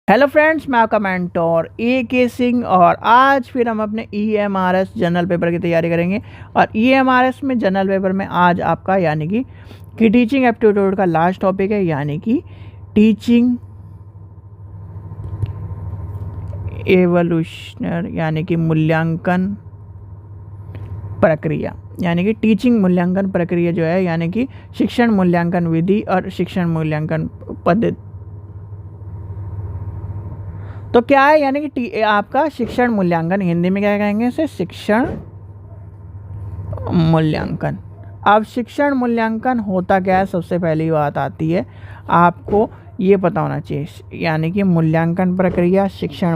Hello friends, मैं आपका mentor के सिंह और आज फिर हम अपने EMRS जनरल पेपर की तैयारी करेंगे। और EMRS में जनरल पेपर में आज आपका यानी कि टीचिंग एप्टीट्यूड का लास्ट टॉपिक है, यानी कि टीचिंग एवोल्यूशनर यानी कि मूल्यांकन प्रक्रिया, यानी कि टीचिंग मूल्यांकन प्रक्रिया जो है, यानी कि शिक्षण मूल्यांकन विधि और शिक्षण मूल्यांकन पद्धति। तो क्या है, यानी कि आपका शिक्षण मूल्यांकन, हिंदी में क्या कहेंगे इसे, शिक्षण मूल्यांकन। अब शिक्षण मूल्यांकन होता क्या है, सबसे पहली बात आती है आपको ये पता होना चाहिए, यानी कि मूल्यांकन प्रक्रिया, शिक्षण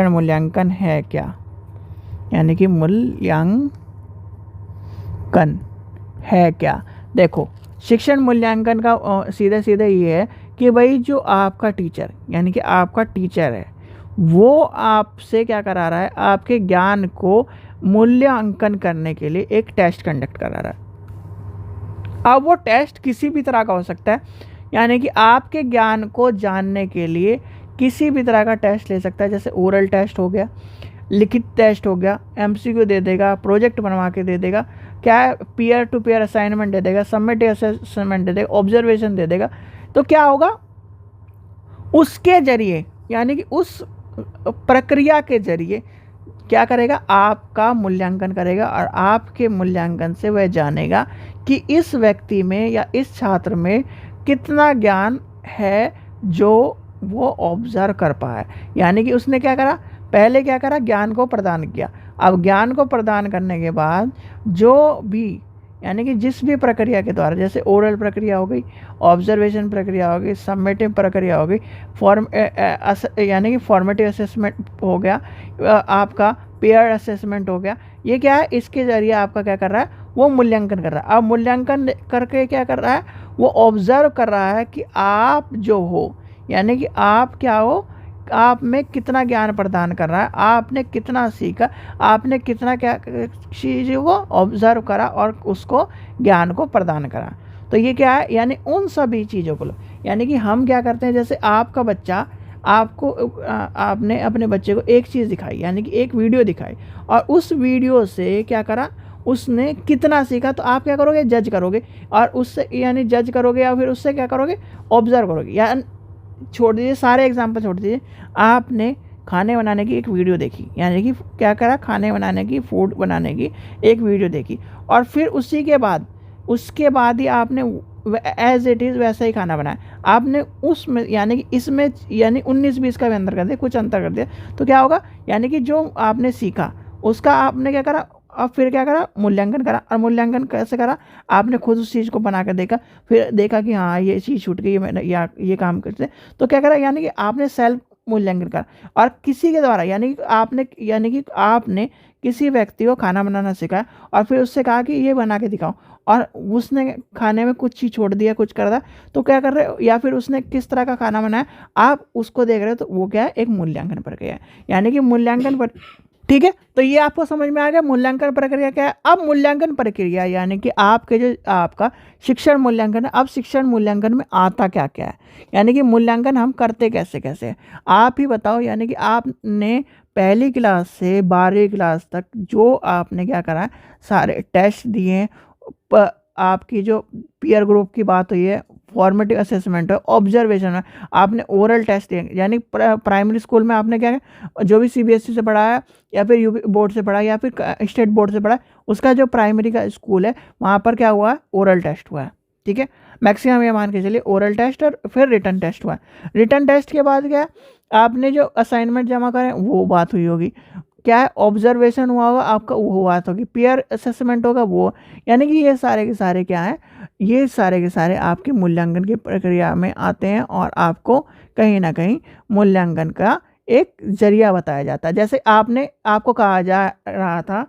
मूल्यांकन है क्या, यानी कि मूल्यांकन है क्या। देखो, शिक्षण मूल्यांकन का सीधे सीधे ये है कि भाई जो आपका टीचर, यानी कि आपका टीचर है, वो आपसे क्या करा रहा है, आपके ज्ञान को मूल्यांकन करने के लिए एक टेस्ट कंडक्ट करा रहा है। अब वो टेस्ट किसी भी तरह का हो सकता है, यानी कि आपके ज्ञान को जानने के लिए किसी भी तरह का टेस्ट ले सकता है। जैसे ओरल टेस्ट हो गया, लिखित टेस्ट हो गया, MCQ दे देगा, प्रोजेक्ट बनवा के दे देगा, क्या है, पीयर टू पीयर असाइनमेंट दे देगा, समेटिव असेसमेंट दे देगा, ऑब्जर्वेशन दे देगा। तो क्या होगा, उसके जरिए यानी कि उस प्रक्रिया के जरिए क्या करेगा, आपका मूल्यांकन करेगा और आपके मूल्यांकन से वह जानेगा कि इस व्यक्ति में या इस छात्र में कितना ज्ञान है जो वो ऑब्जर्व कर पाए। यानी कि उसने क्या करा, पहले क्या करा, ज्ञान को प्रदान किया। अब ज्ञान को प्रदान करने के बाद जो भी, यानी कि जिस भी प्रक्रिया के द्वारा, जैसे ओरल प्रक्रिया हो गई, ऑब्जर्वेशन प्रक्रिया हो गई, समेटिव प्रक्रिया हो गई, यानी कि फॉर्मेटिव असेसमेंट हो गया, आपका पेयर असेसमेंट हो गया, ये क्या है, इसके ज़रिए आपका क्या कर रहा है, वो मूल्यांकन कर रहा है। अब मूल्यांकन करके क्या कर रहा है, वो ऑब्जर्व कर रहा है कि आप जो हो, यानी कि आप क्या हो, आप में कितना ज्ञान प्रदान कर रहा है, आपने कितना सीखा, आपने कितना क्या चीज़ों को ऑब्जर्व करा और उसको ज्ञान को प्रदान करा। तो ये क्या है, यानी उन सभी चीज़ों को, यानी कि हम क्या करते हैं, जैसे आपका बच्चा, आपको आपने अपने बच्चे को एक चीज़ दिखाई, यानी कि एक वीडियो दिखाई, और उस वीडियो से क्या करा, उसने कितना सीखा, तो आप क्या करोगे, जज करोगे, और उससे यानी जज करोगे या फिर उससे क्या करोगे, ऑब्जर्व करोगे। या छोड़ दीजिए, सारे एग्जाम्पल छोड़ दीजिए, आपने खाने बनाने की एक वीडियो देखी, यानी कि क्या करा, खाने बनाने की, फूड बनाने की एक वीडियो देखी, और फिर उसके बाद ही आपने एज इट इज़ वैसा ही खाना बनाया। आपने उसमें यानी कि इसमें यानी 19-20 का भी अंतर कर दिया, कुछ अंतर कर दिया, तो क्या होगा, यानी कि जो आपने सीखा उसका आपने क्या करा, अब फिर क्या करा, मूल्यांकन करा। और मूल्यांकन कैसे करा, आपने खुद उस चीज़ को बना कर देखा, फिर देखा कि हाँ ये चीज़ छूट गई, मैंने या ये काम करते, तो क्या करा, यानी कि आपने सेल्फ मूल्यांकन करा। और किसी के द्वारा, यानी कि आपने किसी व्यक्ति को खाना बनाना सिखाया और फिर उससे कहा कि ये बना के दिखाओ, और उसने खाने में कुछ चीज़ छोड़ दिया, कुछ कर दिया, तो क्या कर रहे हो, या फिर उसने किस तरह का खाना बनाया, आप उसको देख रहे हो, तो वो क्या है, एक मूल्यांकन प्रक्रिया है, यानी कि मूल्यांकन पर। ठीक है, तो ये आपको समझ में आ गया मूल्यांकन प्रक्रिया क्या है। अब मूल्यांकन प्रक्रिया यानी कि आपके जो आपका शिक्षण मूल्यांकन है, अब शिक्षण मूल्यांकन में आता क्या क्या है, यानी कि मूल्यांकन हम करते कैसे कैसे हैं, आप ही बताओ। यानी कि आपने पहली क्लास से 12वीं क्लास तक जो आपने क्या करा है, सारे टेस्ट दिए हैं, आपकी जो पीयर ग्रुप की बात हुई है, फॉर्मेटिव असेसमेंट है, ऑब्जर्वेशन है, आपने ओरल टेस्ट दिए, यानी प्राइमरी स्कूल में आपने क्या है, जो भी CBSE से पढ़ा है या फिर UP बोर्ड से पढ़ा है या फिर स्टेट बोर्ड से पढ़ा है, उसका जो प्राइमरी का स्कूल है वहाँ पर क्या हुआ है, ओरल टेस्ट हुआ है। ठीक है, मैक्सिमम ये मान के चलिए ओरल टेस्ट और फिर रिटन टेस्ट हुआ है। रिटन टेस्ट के बाद क्या है, आपने जो असाइनमेंट जमा करें वो बात हुई होगी, क्या है, ऑब्जर्वेशन हुआ होगा आपका, वो बात होगी, पीयर असेसमेंट होगा वो, यानी कि ये सारे के सारे क्या हैं, ये सारे के सारे आपके मूल्यांकन की प्रक्रिया में आते हैं और आपको कहीं ना कहीं मूल्यांकन का एक जरिया बताया जाता है। जैसे आपको कहा जा रहा था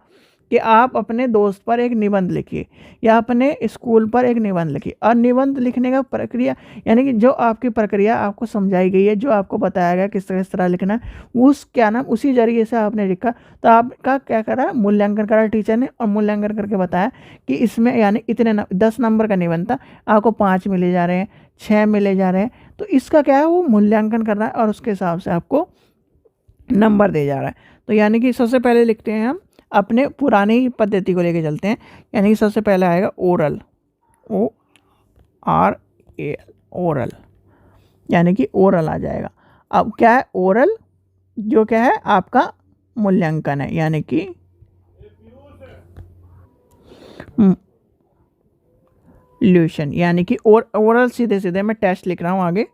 कि आप अपने दोस्त पर एक निबंध लिखिए या अपने स्कूल पर एक निबंध लिखिए। और निबंध लिखने का प्रक्रिया यानी कि जो आपकी प्रक्रिया आपको समझाई गई है, जो आपको बताया गया किस तरह लिखना है, उस क्या नाम उसी जरिए से आपने लिखा। तो आपका क्या करा, मूल्यांकन करा टीचर ने, और मूल्यांकन करके बताया कि इसमें यानी इतने 10 नंबर का निबंध था, आपको 5 मिले जा रहे हैं, 6 मिले जा रहे हैं। तो इसका क्या है, वो मूल्यांकन कर रहा है और उसके हिसाब से आपको नंबर दे जा रहा है। तो यानी कि सबसे पहले लिखते हैं हम अपने पुरानी पद्धति को लेके चलते हैं। यानी कि सबसे पहले आएगा ओरल, ORAL, ओरल, यानी कि ओरल आ जाएगा। अब क्या है ओरल, जो क्या है आपका मूल्यांकन है, यानी कि ल्यूशन, यानी कि ओरल सीधे सीधे मैं टेस्ट लिख रहा हूँ आगे,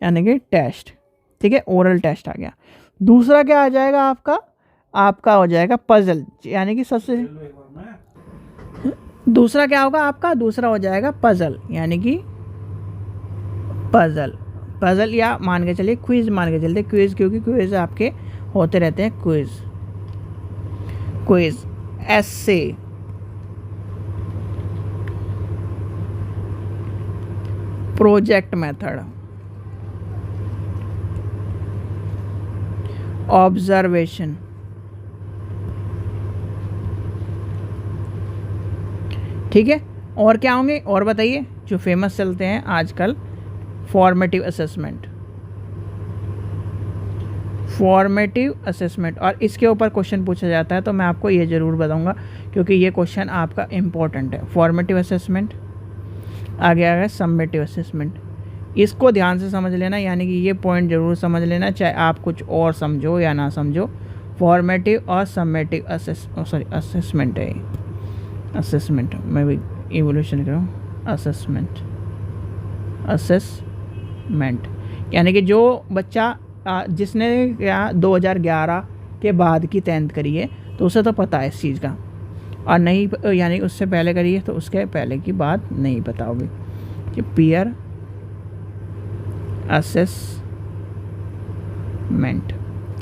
यानी कि टेस्ट। ठीक है, ओरल टेस्ट आ गया। दूसरा क्या आ जाएगा आपका हो जाएगा पजल, यानी कि सबसे दूसरा क्या होगा आपका, दूसरा हो जाएगा पजल, यानी कि पजल या मान के चलिए क्विज, मान के चलते क्विज, क्योंकि क्विज आपके होते रहते हैं। क्विज एसे, प्रोजेक्ट मेथड, ऑब्जर्वेशन, ठीक है। और क्या होंगे और बताइए, जो फेमस चलते हैं आजकल, फॉर्मेटिव असेसमेंट। और इसके ऊपर क्वेश्चन पूछा जाता है, तो मैं आपको ये ज़रूर बताऊंगा क्योंकि ये क्वेश्चन आपका इम्पोर्टेंट है। फॉर्मेटिव असेसमेंट आगे आ गया, समेटिव असेसमेंट। इसको ध्यान से समझ लेना, यानी कि ये पॉइंट ज़रूर समझ लेना, चाहे आप कुछ और समझो या ना समझो। फॉर्मेटिव और समेटिव असेसमेंट है, असेसमेंट मैं भी इवोल्यूशन कर रहा हूँ, असेसमेंट, यानी कि जो बच्चा जिसने या 2011 के बाद की 10th करी है तो उसे तो पता है इस चीज़ का, और नहीं यानी उससे पहले करी है तो उसके पहले की बात नहीं पता होगी कि पीयर असेसमेंट।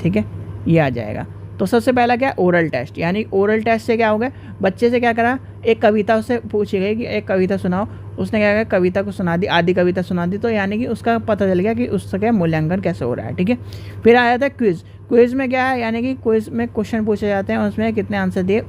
ठीक है, ये आ जाएगा। तो सबसे पहला क्या है, ओरल टेस्ट। यानी ओरल टेस्ट से क्या हो गया, बच्चे से क्या करा, एक कविता उससे पूछी गई कि एक कविता सुनाओ, उसने क्या किया, कविता को सुना दी, आधी कविता सुना दी, तो यानी कि उसका पता चल गया कि उसका क्या मूल्यांकन कैसे हो रहा है। ठीक है, फिर आया था क्विज में क्या है, यानी कि क्विज में क्वेश्चन पूछे जाते हैं, उसमें कितने आंसर दिए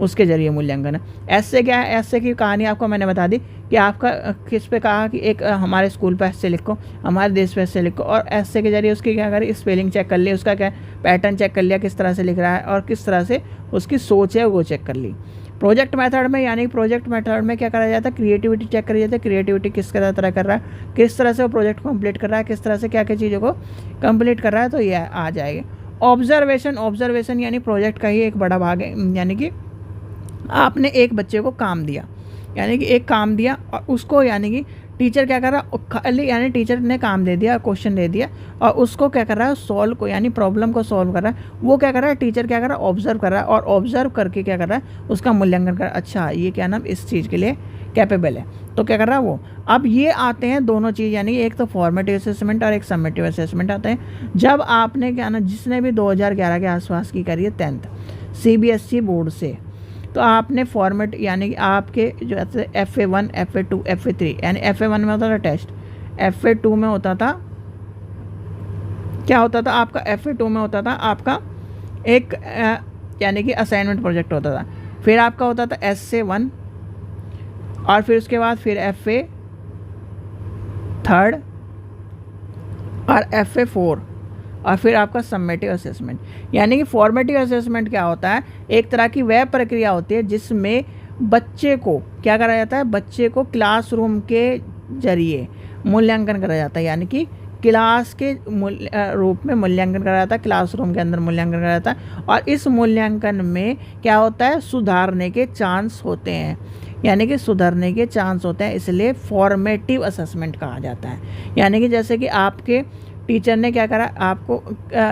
उसके जरिए मूल्यांकन है। ऐसे क्या है, ऐसे की कहानी आपको मैंने बता दी कि आपका किस पे कहा कि एक हमारे स्कूल पे ऐसे लिखो, हमारे देश पे ऐसे लिखो, और ऐसे के जरिए उसकी क्या करी, स्पेलिंग चेक कर ली, उसका क्या पैटर्न चेक कर लिया, किस तरह से लिख रहा है और किस तरह से उसकी सोच है वो चेक कर ली। प्रोजेक्ट मेथड में, यानी प्रोजेक्ट मेथड में क्या करा जाता है, क्रिएटिविटी चेक करी जाती है, क्रिएटिविटी किस तरह कर रहा है, किस तरह से वो प्रोजेक्ट कंप्लीट कर रहा है, किस तरह से क्या क्या चीज़ों को कंप्लीट कर रहा है, तो ये आ जाएगी। ऑब्जर्वेशन यानी प्रोजेक्ट का ही एक बड़ा भाग है, यानी कि आपने एक बच्चे को काम दिया, यानी कि एक काम दिया और उसको यानी कि टीचर क्या कर रहा है, खाली यानी टीचर ने काम दे दिया, क्वेश्चन दे दिया और उसको क्या कर रहा है, सॉल्व को यानी प्रॉब्लम को सॉल्व कर रहा है। वो क्या कर रहा है, टीचर क्या कर रहा है, ऑब्जर्व कर रहा है, और ऑब्जर्व करके क्या कर रहा है, उसका मूल्यांकन कर रहा है। अच्छा, ये क्या नाम इस चीज़ के लिए कैपेबल है, तो क्या कर रहा है वो। अब ये आते हैं दोनों चीज़, यानी एक तो फॉर्मेटिव असेसमेंट और एक समेटिव असेसमेंट आते हैं। जब आपने क्या ना, जिसने भी 2011 के आसपास की करी है 10th CBSE बोर्ड से, तो आपने फॉर्मेट यानी कि आपके जो FA1, FA2, FA3, यानी FA1 में होता था टेस्ट, FA2 में होता था क्या होता था आपका, FA2 में होता था आपका एक यानी कि असाइनमेंट प्रोजेक्ट होता था, फिर आपका होता था SA1, और फिर उसके बाद फिर FA3 और FA4, और फिर आपका समेटिव असेसमेंट। यानी कि फॉर्मेटिव असेसमेंट क्या होता है, एक तरह की वह प्रक्रिया होती है जिसमें बच्चे को क्या करा जाता है, बच्चे को क्लासरूम के जरिए मूल्यांकन करा जाता है, यानी कि क्लास के रूप में मूल्यांकन करा जाता है, क्लासरूम के अंदर मूल्यांकन करा जाता है, और इस मूल्यांकन में क्या होता है, सुधारने के चांस होते हैं, यानी कि सुधरने के चांस होते हैं, इसलिए फॉर्मेटिव असेसमेंट कहा जाता है। यानी कि जैसे कि आपके टीचर ने क्या करा, आपको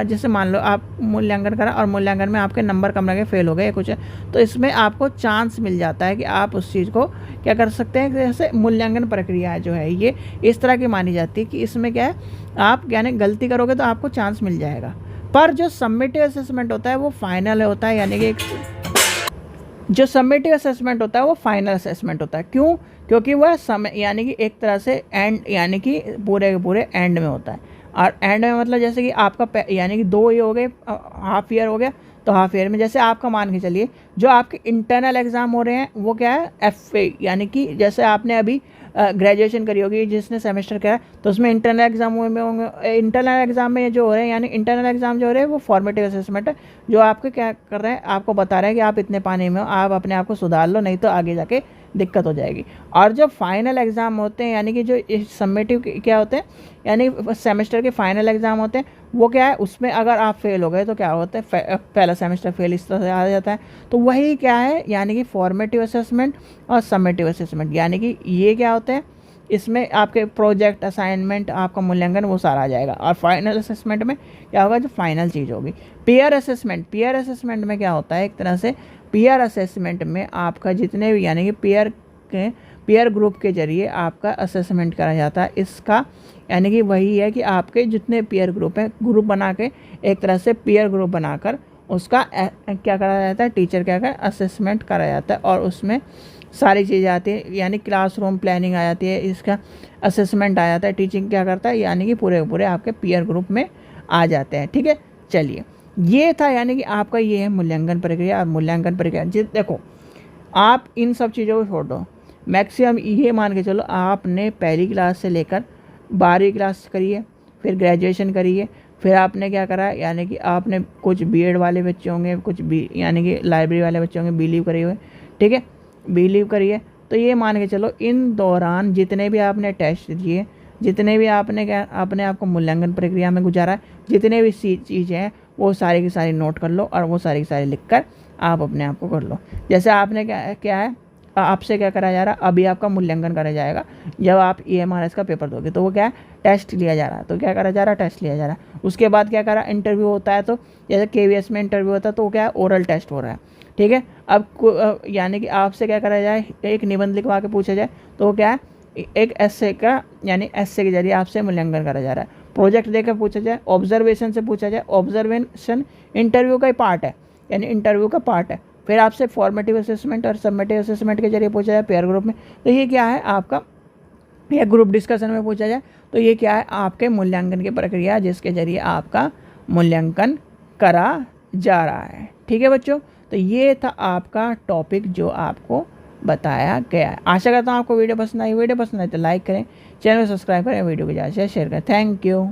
जैसे मान लो आप मूल्यांकन करा और मूल्यांकन में आपके नंबर कम लगे, फेल हो गए कुछ, तो इसमें आपको चांस मिल जाता है कि आप उस चीज़ को क्या कर सकते हैं। जैसे मूल्यांकन प्रक्रिया जो है ये इस तरह की मानी जाती है कि इसमें क्या है, आप यानी गलती करोगे तो आपको चांस मिल जाएगा, पर जो समेटिव असेसमेंट होता है वो फाइनल होता है, यानी कि जो सबमिटिव असेसमेंट होता है वो फाइनल असेसमेंट होता है। क्यों? क्योंकि वह समय यानी कि एक तरह से एंड यानी कि पूरे के पूरे एंड में होता है। और एंड में मतलब जैसे कि आपका यानी कि 2 ये हो गए, हाफ ईयर हो गया, तो हाफ ईयर में जैसे आपका मान के चलिए जो आपके इंटरनल एग्ज़ाम हो रहे हैं वो क्या है, FA, यानी कि जैसे आपने अभी ग्रेजुएशन करी होगी जिसने सेमेस्टर किया है, तो उसमें इंटरनल एग्जाम में होंगे। इंटरनल एग्जाम में जो हो रहे हैं यानी इंटरनल एग्जाम जो हो रहे हैं वो फॉर्मेटिव असेसमेंट है, जो आपके क्या कर रहे हैं, आपको बता रहे हैं कि आप इतने पानी में हो, आप अपने आप को सुधार लो, नहीं तो आगे जाके दिक्कत हो जाएगी। और जब फाइनल एग्ज़ाम होते हैं यानी कि जो सबमिटिव क्या होते हैं यानी सेमेस्टर के फाइनल एग्ज़ाम होते हैं, वो क्या है, उसमें अगर आप फेल हो गए तो क्या होता है, पहला सेमेस्टर फेल इस तरह से आ जाता है। तो वही क्या है यानी कि फॉर्मेटिव असेसमेंट और सबमिटिव असेसमेंट, यानी कि ये क्या होते हैं, इसमें आपके प्रोजेक्ट असाइनमेंट आपका मूल्यांकन वो सारा आ जाएगा। और फाइनल असेसमेंट में क्या होगा, जो फाइनल चीज़ होगी। पीयर असेसमेंट, पीयर असेसमेंट में क्या होता है, एक तरह से पीयर असेसमेंट में आपका जितने भी यानी कि पीयर ग्रुप के जरिए आपका असेसमेंट करा जाता है। इसका यानी कि वही है कि आपके जितने पीयर ग्रुप हैं, ग्रुप बना के एक तरह से पीयर ग्रुप बनाकर उसका क्या करा जाता है, टीचर क्या कर असेसमेंट करा जाता है, और उसमें सारी चीज़ें आती है, यानी क्लासरूम प्लानिंग आ जाती है, इसका असेसमेंट आ जाता है, टीचिंग क्या करता है, यानी कि पूरे पूरे आपके पीयर ग्रुप में आ जाते हैं। ठीक है, चलिए ये था यानी कि आपका ये है मूल्यांकन प्रक्रिया। और मूल्यांकन प्रक्रिया देखो, आप इन सब चीज़ों को छोड़ दो, मैक्सिमम ये मान के चलो आपने पहली क्लास से लेकर 12वीं क्लास करिए, फिर ग्रेजुएशन करिए, फिर आपने क्या करा यानी कि आपने कुछ बीएड वाले बच्चे होंगे, कुछ यानी कि लाइब्रेरी वाले बच्चे होंगे बीलीव करे हुए, ठीक है, बिलीव करिए। तो ये मान के चलो इन दौरान जितने भी आपने टेस्ट दिए, जितने भी आपने क्या अपने आप को मूल्यांकन प्रक्रिया में गुजारा, जितने भी चीज़ें हैं वो सारी की सारी नोट कर लो, और वो सारी की सारी लिख कर आप अपने आप को कर लो। जैसे आपने क्या है आपसे क्या करा जा रहा है, अभी आपका मूल्यांकन करा जाएगा जब आप EMRS का पेपर दोगे, तो वो क्या है, टेस्ट लिया जा रहा है। तो क्या करा जा रहा है, टेस्ट लिया जा रहा है। उसके बाद क्या करा, इंटरव्यू होता है। तो जैसे KVS में इंटरव्यू होता है तो क्या है, ओरल टेस्ट हो रहा है। ठीक है, अब यानी कि आपसे क्या करा जाए, एक निबंध लिखवा के पूछा जाए, तो क्या है, एक एस्से का यानी एस्से के जरिए आपसे मूल्यांकन करा जा रहा है। प्रोजेक्ट देकर पूछा जाए, ऑब्जर्वेशन से पूछा जाए, ऑब्जर्वेशन इंटरव्यू का ही पार्ट है, यानी इंटरव्यू का पार्ट है। फिर आपसे फॉर्मेटिव असेसमेंट और सबमिटिव असेसमेंट के जरिए पूछा जाए पेयर ग्रुप में, तो ये क्या है आपका, या ग्रुप डिस्कशन में पूछा जाए, तो ये क्या है आपके मूल्यांकन की प्रक्रिया जिसके जरिए आपका मूल्यांकन करा जा रहा है। ठीक है बच्चों, तो ये था आपका टॉपिक जो आपको बताया गया है। आशा करता हूँ आपको वीडियो पसंद आई। वीडियो पसंद आए तो लाइक करें, चैनल को सब्सक्राइब करें, वीडियो को ज़्यादा से शेयर करें। Thank you.